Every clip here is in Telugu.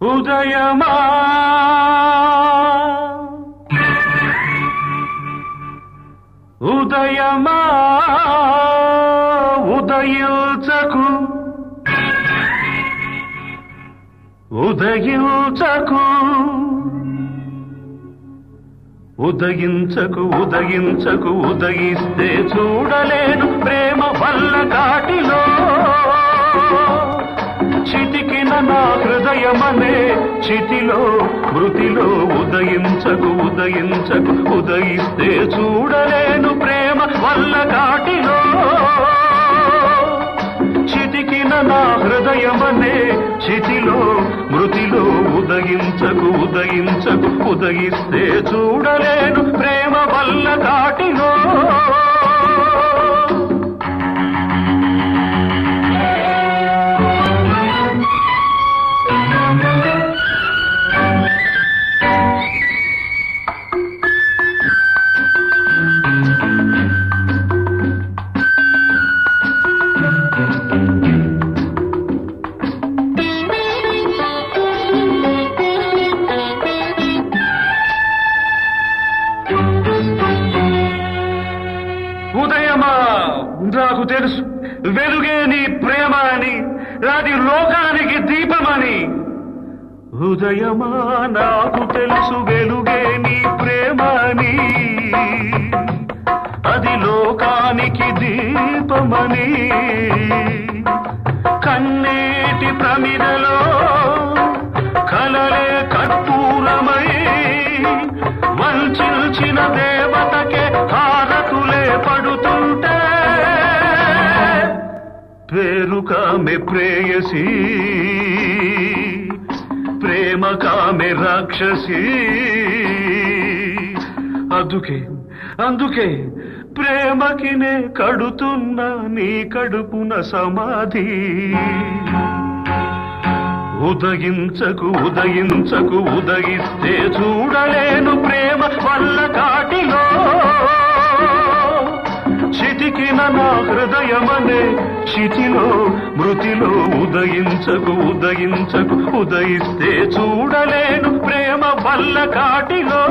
ఉదయమా ఉదయమా ఉదయించకు ఉదయించకు ఉదయించకు ఉదయించకు ఉదయిస్తే చూడలేను ప్రేమ వల్ల కాటిలో చితికిన నా హృదయమనే చితిలో మృతిలో ఉదయించకు ఉదయించకు ఉదయిస్తే చూడలేను ప్రేమ వల్ల కాటిలో చితికిన నా హృదయమనే చితిలో మృతిలో ఉదయించకు ఉదయించకు ఉదయిస్తే చూడలేను ప్రేమ వల్ల కాటిలో ఉదయమా నాకు తెలుసు వెలుగే నీ ప్రేమ అని అది లోకానికి దీపమని ఉదయమా నాకు తెలుసు వెలుగే నీ ప్రేమ అని అది లోకానికి దీపమని కన్నీటి ప్రమిదలో కలలే కర్పూరమై వంచిన దేవతకే హారతులే పడుతుంటే పేరు కామె ప్రేయసి ప్రేమ కామె రాక్షసి అందుకే ప్రేమకి నే కడుతున్నా నీ కడుపున సమాధి ఉదయించకు ఉదయించకు ఉదయిస్తే చూడలేను ప్రేమ వల్ల కాటిలో చితికిన నా హృదయమనే చితిలో మృతిలో ఉదయించకు ఉదయించకు ఉదయిస్తే చూడలేను ప్రేమ వల్ల కాటిలో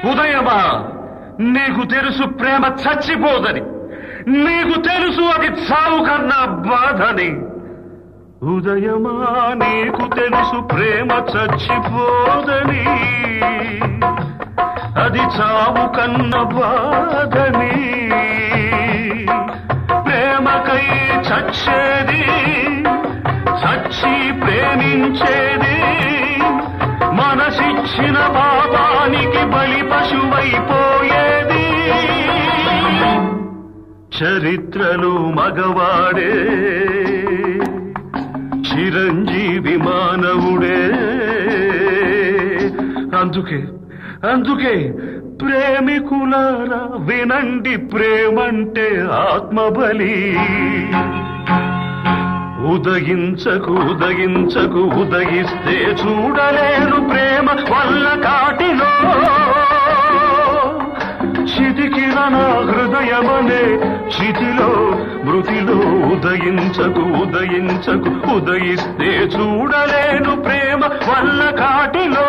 ఉదయమా నీకు తెలుసు ప్రేమ చచ్చిపోదని నీకు తెలుసు అది చావు కన్నా బాధని ఉదయమా నీకు తెలుసు ప్రేమ చచ్చిపోదని అది చావు కన్నా బాధని ప్రేమకై చచ్చేది చచ్చి ప్రేమించేది మనసిచ్చిన పాపానికి బలి పశువైపోయేది చరిత్రలో మగవాడే చిరంజీవి మానవుడే అందుకే ప్రేమికులారా వినండి ప్రేమంటే ఆత్మబలి ఉదయించకు ఉదయించకు ఉదయిస్తే చూడలేను ప్రేమ వల్ల కాటిలో చితికిన నా హృదయమనే చితిలో మృతిలో ఉదయించకు ఉదయించకు ఉదయిస్తే చూడలేను ప్రేమ వల్ల కాటిలో